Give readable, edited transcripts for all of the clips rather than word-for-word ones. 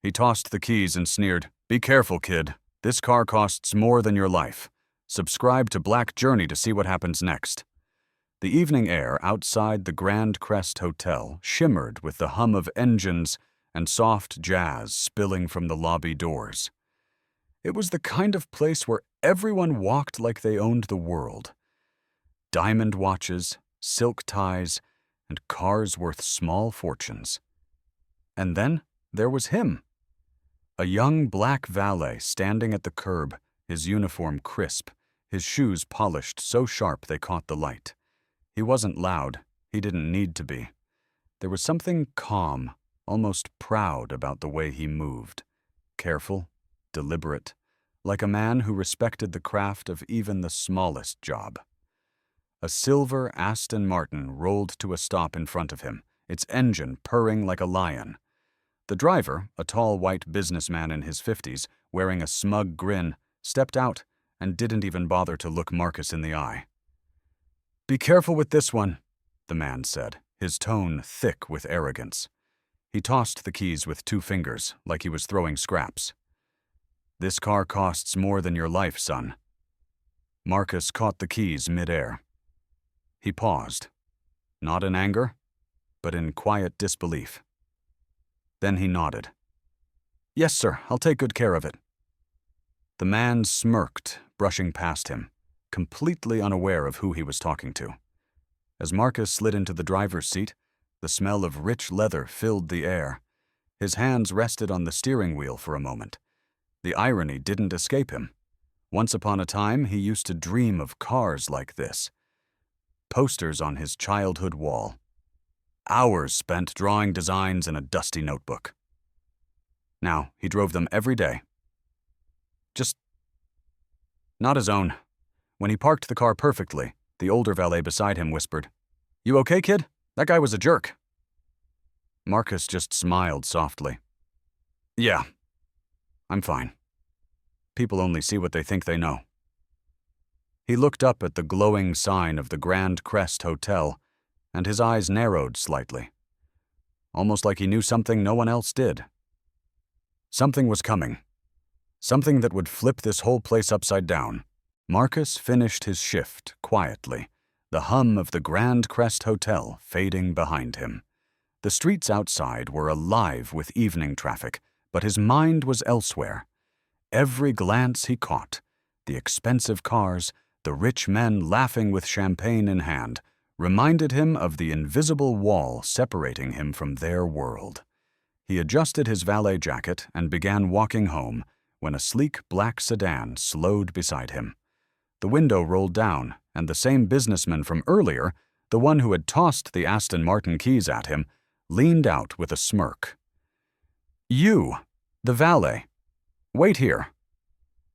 He tossed the keys and sneered, "Be careful, kid. This car costs more than your life. Subscribe to Black Journey to see what happens next." The evening air outside the Grand Crest Hotel shimmered with the hum of engines and soft jazz spilling from the lobby doors. It was the kind of place where everyone walked like they owned the world. Diamond watches, silk ties, and cars worth small fortunes. And then there was him. A young black valet standing at the curb, his uniform crisp, his shoes polished so sharp they caught the light. He wasn't loud. He didn't need to be. There was something calm, almost proud about the way he moved. Careful, deliberate, like a man who respected the craft of even the smallest job. A silver Aston Martin rolled to a stop in front of him, its engine purring like a lion. The driver, a tall white businessman in his 50s, wearing a smug grin, stepped out and didn't even bother to look Marcus in the eye. "Be careful with this one," the man said, his tone thick with arrogance. He tossed the keys with 2 fingers, like he was throwing scraps. "This car costs more than your life, son." Marcus caught the keys midair. He paused, not in anger, but in quiet disbelief. Then he nodded. "Yes, sir, I'll take good care of it." The man smirked, brushing past him, completely unaware of who he was talking to. As Marcus slid into the driver's seat, the smell of rich leather filled the air. His hands rested on the steering wheel for a moment. The irony didn't escape him. Once upon a time, he used to dream of cars like this. Posters on his childhood wall. Hours spent drawing designs in a dusty notebook. Now, he drove them every day. Just not his own. When he parked the car perfectly, the older valet beside him whispered, "You okay, kid? That guy was a jerk." Marcus just smiled softly. "Yeah, I'm fine. People only see what they think they know." He looked up at the glowing sign of the Grand Crest Hotel, and his eyes narrowed slightly. Almost like he knew something no one else did. Something was coming. Something that would flip this whole place upside down. Marcus finished his shift quietly, the hum of the Grand Crest Hotel fading behind him. The streets outside were alive with evening traffic, but his mind was elsewhere. Every glance he caught, the expensive cars, the rich men laughing with champagne in hand, reminded him of the invisible wall separating him from their world. He adjusted his valet jacket and began walking home when a sleek black sedan slowed beside him. The window rolled down, and the same businessman from earlier, the one who had tossed the Aston Martin keys at him, leaned out with a smirk. "You, the valet. Wait here."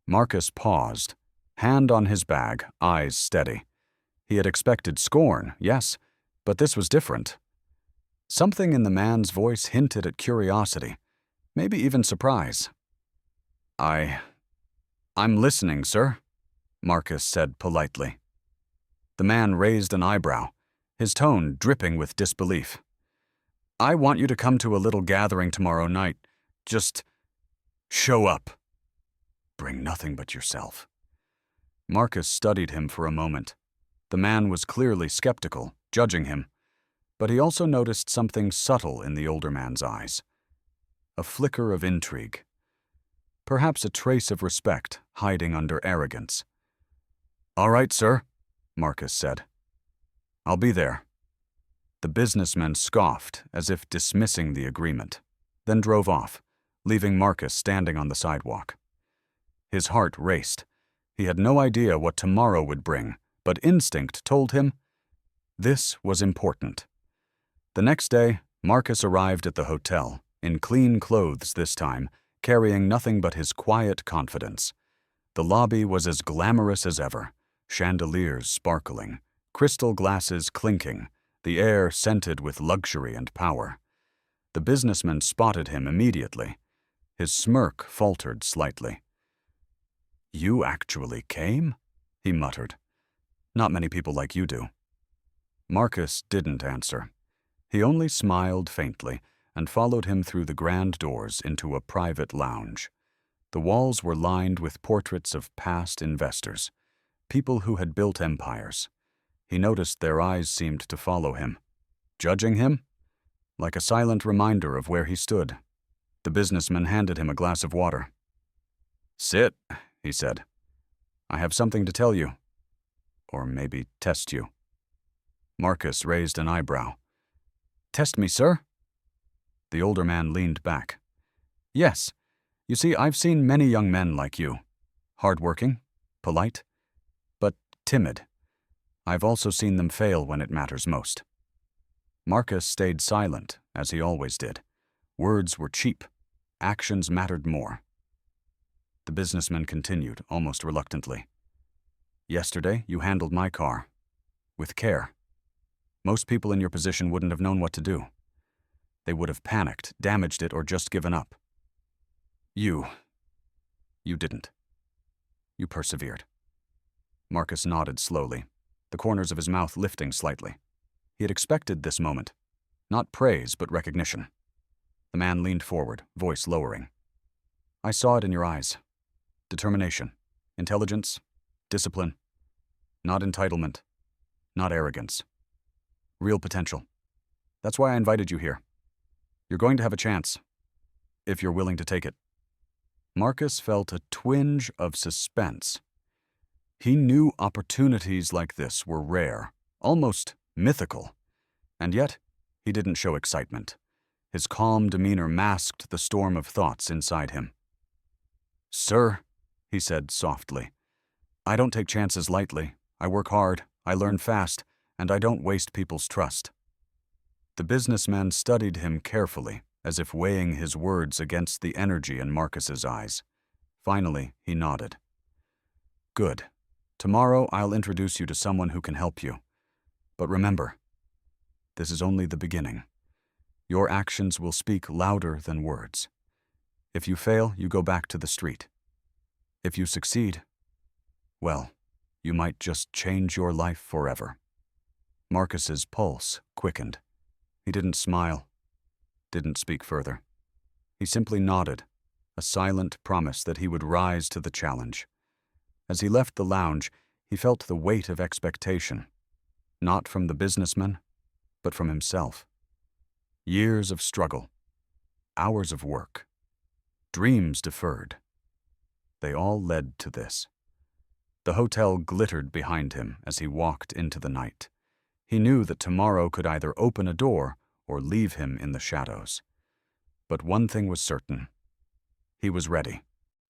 Marcus paused, hand on his bag, eyes steady. He had expected scorn, yes, but this was different. Something in the man's voice hinted at curiosity, maybe even surprise. I'm listening, sir," Marcus said politely. The man raised an eyebrow, his tone dripping with disbelief. "I want you to come to a little gathering tomorrow night. Just show up. Bring nothing but yourself." Marcus studied him for a moment. The man was clearly skeptical, judging him, but he also noticed something subtle in the older man's eyes. A flicker of intrigue. Perhaps a trace of respect hiding under arrogance. "All right, sir," Marcus said. "I'll be there." The businessman scoffed as if dismissing the agreement, then drove off, leaving Marcus standing on the sidewalk. His heart raced. He had no idea what tomorrow would bring, but instinct told him this was important. The next day, Marcus arrived at the hotel, in clean clothes this time, carrying nothing but his quiet confidence. The lobby was as glamorous as ever, chandeliers sparkling, crystal glasses clinking, the air scented with luxury and power. The businessman spotted him immediately. His smirk faltered slightly. "You actually came?" he muttered. "Not many people like you do." Marcus didn't answer. He only smiled faintly, and followed him through the grand doors into a private lounge. The walls were lined with portraits of past investors, people who had built empires. He noticed their eyes seemed to follow him, judging him, like a silent reminder of where he stood. The businessman handed him a glass of water. "Sit," he said. "I have something to tell you. Or maybe test you." Marcus raised an eyebrow. "Test me, sir?" The older man leaned back. "Yes. You see, I've seen many young men like you. Hard-working, polite, but timid. I've also seen them fail when it matters most." Marcus stayed silent, as he always did. Words were cheap. Actions mattered more. The businessman continued, almost reluctantly. "Yesterday, you handled my car. With care. Most people in your position wouldn't have known what to do. They would have panicked, damaged it, or just given up. You didn't. You persevered." Marcus nodded slowly, the corners of his mouth lifting slightly. He had expected this moment. Not praise, but recognition. The man leaned forward, voice lowering. "I saw it in your eyes. Determination, intelligence, discipline. Not entitlement, not arrogance. Real potential. That's why I invited you here. You're going to have a chance, if you're willing to take it." Marcus felt a twinge of suspense. He knew opportunities like this were rare, almost mythical, and yet he didn't show excitement. His calm demeanor masked the storm of thoughts inside him. "Sir," he said softly, "I don't take chances lightly. I work hard, I learn fast, and I don't waste people's trust." The businessman studied him carefully, as if weighing his words against the energy in Marcus's eyes. Finally, he nodded. "Good. Tomorrow I'll introduce you to someone who can help you. But remember, this is only the beginning. Your actions will speak louder than words. If you fail, you go back to the street. If you succeed, well, you might just change your life forever." Marcus's pulse quickened. He didn't smile, didn't speak further. He simply nodded, a silent promise that he would rise to the challenge. As he left the lounge, he felt the weight of expectation, not from the businessman, but from himself. Years of struggle, hours of work, dreams deferred. They all led to this. The hotel glittered behind him as he walked into the night. He knew that tomorrow could either open a door or leave him in the shadows. But one thing was certain. He was ready.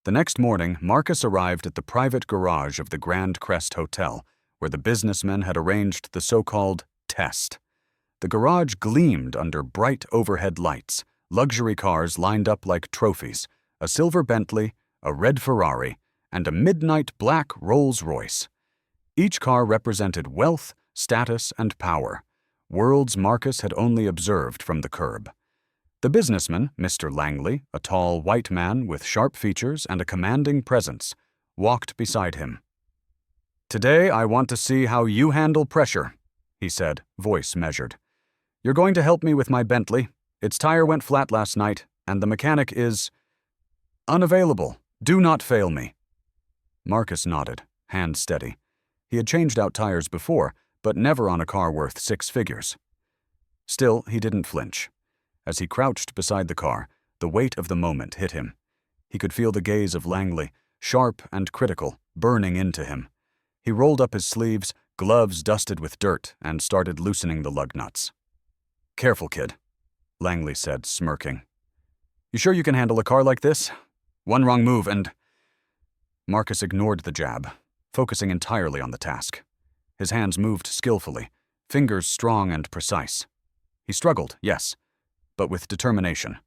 The next morning, Marcus arrived at the private garage of the Grand Crest Hotel, where the businessmen had arranged the so-called test. The garage gleamed under bright overhead lights, luxury cars lined up like trophies, a silver Bentley, a red Ferrari, and a midnight black Rolls-Royce. Each car represented wealth, status, and power, worlds Marcus had only observed from the curb. The businessman, Mr. Langley, a tall white man with sharp features and a commanding presence, walked beside him. "Today I want to see how you handle pressure," he said, voice measured. "You're going to help me with my Bentley. Its tire went flat last night, and the mechanic is unavailable. Do not fail me." Marcus nodded, hand steady. He had changed out tires before, but never on a car worth 6 figures. Still, he didn't flinch. As he crouched beside the car, the weight of the moment hit him. He could feel the gaze of Langley, sharp and critical, burning into him. He rolled up his sleeves, gloves dusted with dirt, and started loosening the lug nuts. "Careful, kid," Langley said, smirking. "You sure you can handle a car like this? One wrong move and—" Marcus ignored the jab, focusing entirely on the task. His hands moved skillfully, fingers strong and precise. He struggled, yes, but with determination,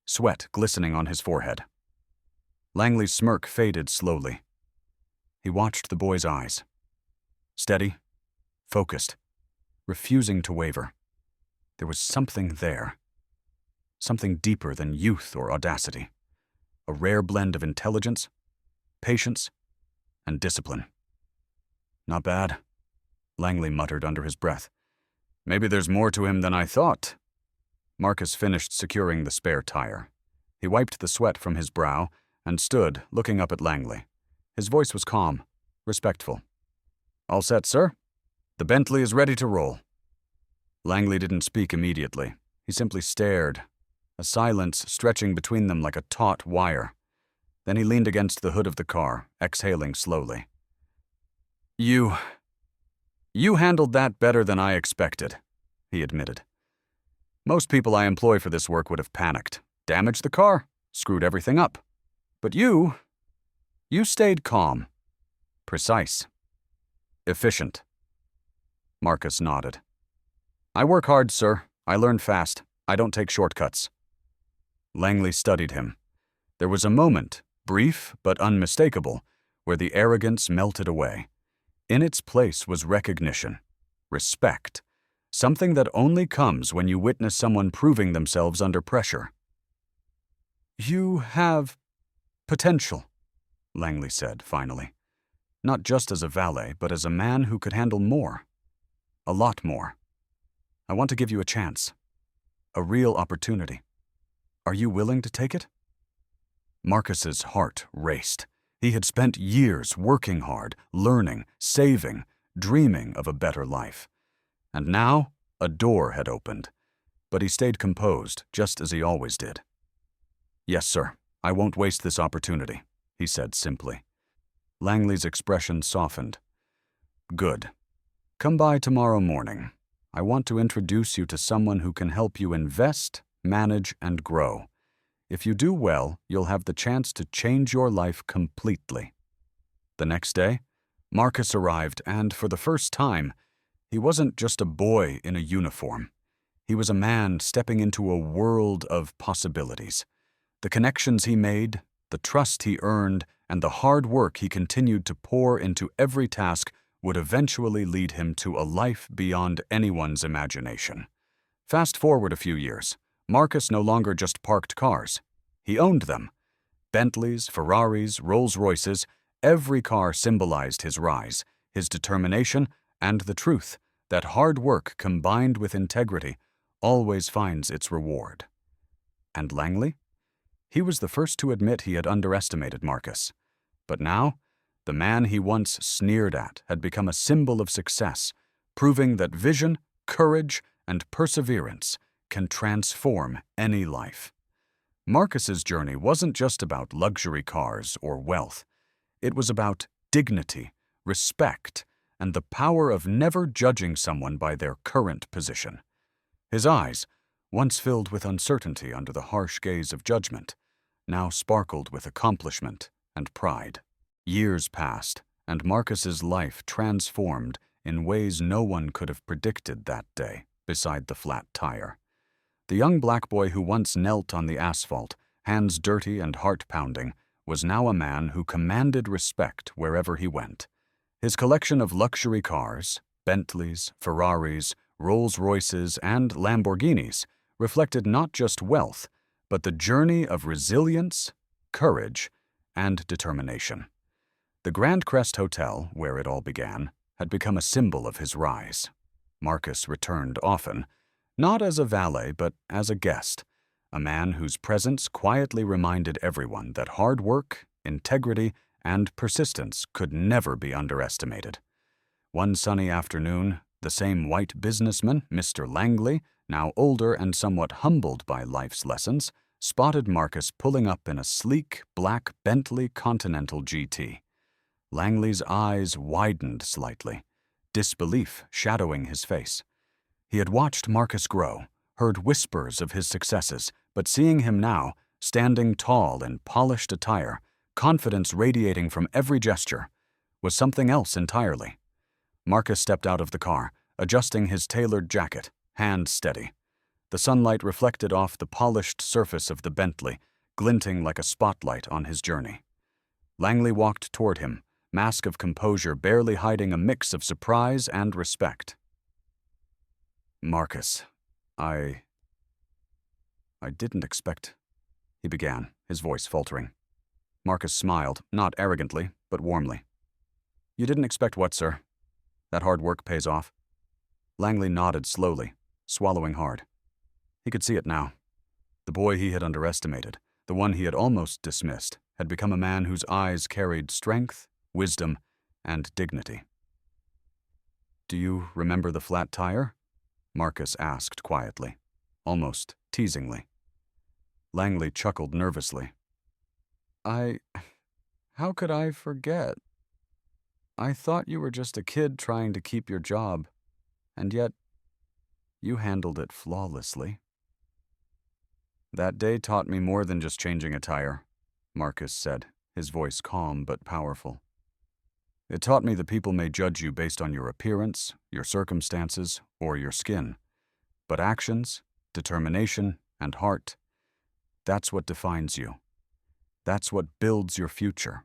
sweat glistening on his forehead. Langley's smirk faded slowly. He watched the boy's eyes. Steady, focused, refusing to waver. There was something there. Something deeper than youth or audacity. A rare blend of intelligence, patience, and discipline. "Not bad," Langley muttered under his breath. "Maybe there's more to him than I thought." Marcus finished securing the spare tire. He wiped the sweat from his brow and stood looking up at Langley. His voice was calm, respectful. "All set, sir? The Bentley is ready to roll." Langley didn't speak immediately. He simply stared, a silence stretching between them like a taut wire. Then he leaned against the hood of the car, exhaling slowly. You handled that better than I expected," he admitted. "Most people I employ for this work would have panicked, damaged the car, screwed everything up. But you stayed calm, precise, efficient." Marcus nodded. "I work hard, sir. I learn fast. I don't take shortcuts." Langley studied him. There was a moment, brief but unmistakable, where the arrogance melted away. In its place was recognition, respect, something that only comes when you witness someone proving themselves under pressure. "You have potential," Langley said finally. "Not just as a valet, but as a man who could handle more. A lot more. I want to give you a chance. A real opportunity. Are you willing to take it?" Marcus's heart raced. He had spent years working hard, learning, saving, dreaming of a better life. And now, a door had opened. But he stayed composed, just as he always did. "Yes, sir. I won't waste this opportunity," he said simply. Langley's expression softened. "Good. Come by tomorrow morning. I want to introduce you to someone who can help you invest, manage, and grow. If you do well, you'll have the chance to change your life completely." The next day, Marcus arrived, and for the first time, he wasn't just a boy in a uniform. He was a man stepping into a world of possibilities. The connections he made, the trust he earned, and the hard work he continued to pour into every task would eventually lead him to a life beyond anyone's imagination. Fast forward a few years. Marcus no longer just parked cars. He owned them. Bentleys, Ferraris, Rolls-Royces, every car symbolized his rise, his determination, and the truth that hard work combined with integrity always finds its reward. And Langley? He was the first to admit he had underestimated Marcus. But now, the man he once sneered at had become a symbol of success, proving that vision, courage, and perseverance can transform any life. Marcus's journey wasn't just about luxury cars or wealth. It was about dignity, respect, and the power of never judging someone by their current position. His eyes, once filled with uncertainty under the harsh gaze of judgment, now sparkled with accomplishment and pride. Years passed, and Marcus's life transformed in ways no one could have predicted that day beside the flat tire. The young black boy who once knelt on the asphalt, hands dirty and heart pounding, was now a man who commanded respect wherever he went. His collection of luxury cars, Bentleys, Ferraris, Rolls-Royces, and Lamborghinis reflected not just wealth, but the journey of resilience, courage, and determination. The Grand Crest Hotel, where it all began, had become a symbol of his rise. Marcus returned often, not as a valet, but as a guest, a man whose presence quietly reminded everyone that hard work, integrity, and persistence could never be underestimated. One sunny afternoon, the same white businessman, Mr. Langley, now older and somewhat humbled by life's lessons, spotted Marcus pulling up in a sleek, black Bentley Continental GT. Langley's eyes widened slightly, disbelief shadowing his face. He had watched Marcus grow, heard whispers of his successes, but seeing him now, standing tall in polished attire, confidence radiating from every gesture, was something else entirely. Marcus stepped out of the car, adjusting his tailored jacket, hands steady. The sunlight reflected off the polished surface of the Bentley, glinting like a spotlight on his journey. Langley walked toward him, mask of composure barely hiding a mix of surprise and respect. "Marcus, I didn't expect," he began, his voice faltering. Marcus smiled, not arrogantly, but warmly. "You didn't expect what, sir? That hard work pays off?" Langley nodded slowly, swallowing hard. He could see it now. The boy he had underestimated, the one he had almost dismissed, had become a man whose eyes carried strength, wisdom, and dignity. "Do you remember the flat tire?" Marcus asked quietly, almost teasingly. Langley chuckled nervously. How could I forget? I thought you were just a kid trying to keep your job, and yet you handled it flawlessly." "That day taught me more than just changing a tire," Marcus said, his voice calm but powerful. "It taught me that people may judge you based on your appearance, your circumstances, or your skin. But actions, determination, and heart, that's what defines you. That's what builds your future."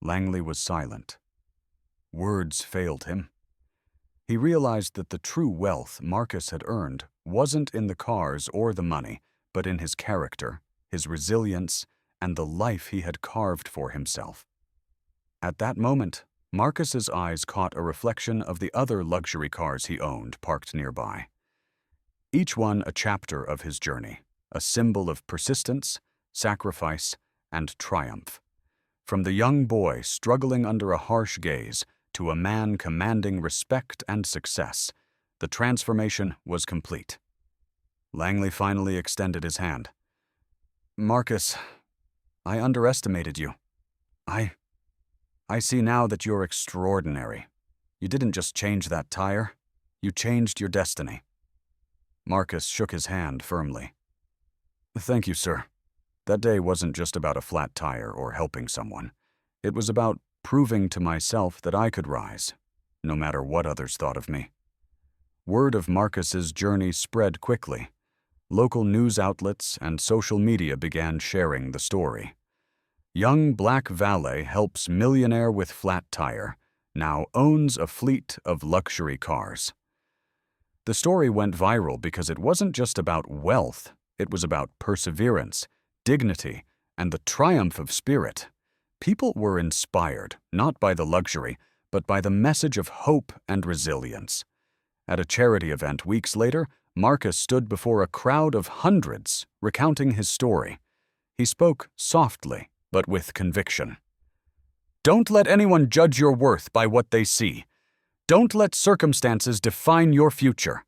Langley was silent. Words failed him. He realized that the true wealth Marcus had earned wasn't in the cars or the money, but in his character, his resilience, and the life he had carved for himself. At that moment, Marcus's eyes caught a reflection of the other luxury cars he owned parked nearby. Each one a chapter of his journey, a symbol of persistence, sacrifice, and triumph. From the young boy struggling under a harsh gaze to a man commanding respect and success, the transformation was complete. Langley finally extended his hand. "Marcus, I underestimated you. I see now that you're extraordinary. You didn't just change that tire, you changed your destiny." Marcus shook his hand firmly. "Thank you, sir. That day wasn't just about a flat tire or helping someone. It was about proving to myself that I could rise, no matter what others thought of me." Word of Marcus's journey spread quickly. Local news outlets and social media began sharing the story. Young black valet helps millionaire with flat tire, now owns a fleet of luxury cars. The story went viral because it wasn't just about wealth, it was about perseverance, dignity, and the triumph of spirit. People were inspired, not by the luxury, but by the message of hope and resilience. At a charity event weeks later, Marcus stood before a crowd of hundreds, recounting his story. He spoke softly, but with conviction. "Don't let anyone judge your worth by what they see. Don't let circumstances define your future.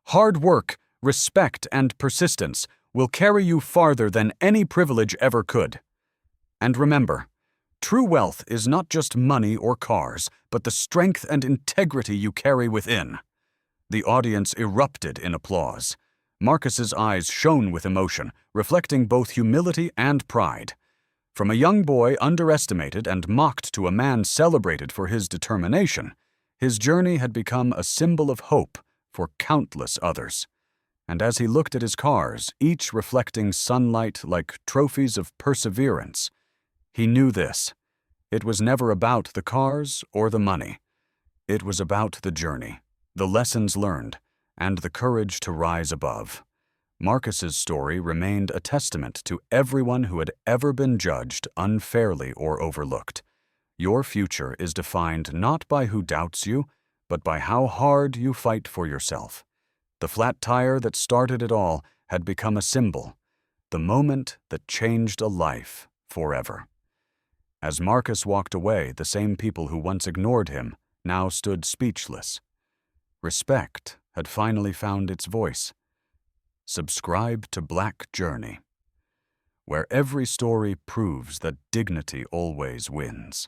Hard work, respect, and persistence will carry you farther than any privilege ever could. And remember, true wealth is not just money or cars, but the strength and integrity you carry within." The audience erupted in applause. Marcus's eyes shone with emotion, reflecting both humility and pride. From a young boy underestimated and mocked to a man celebrated for his determination, his journey had become a symbol of hope for countless others. And as he looked at his cars, each reflecting sunlight like trophies of perseverance, he knew this: it was never about the cars or the money. It was about the journey, the lessons learned, and the courage to rise above. Marcus's story remained a testament to everyone who had ever been judged unfairly or overlooked. Your future is defined not by who doubts you, but by how hard you fight for yourself. The flat tire that started it all had become a symbol, the moment that changed a life forever. As Marcus walked away, the same people who once ignored him now stood speechless. Respect had finally found its voice. Subscribe to Black Journey, where every story proves that dignity always wins.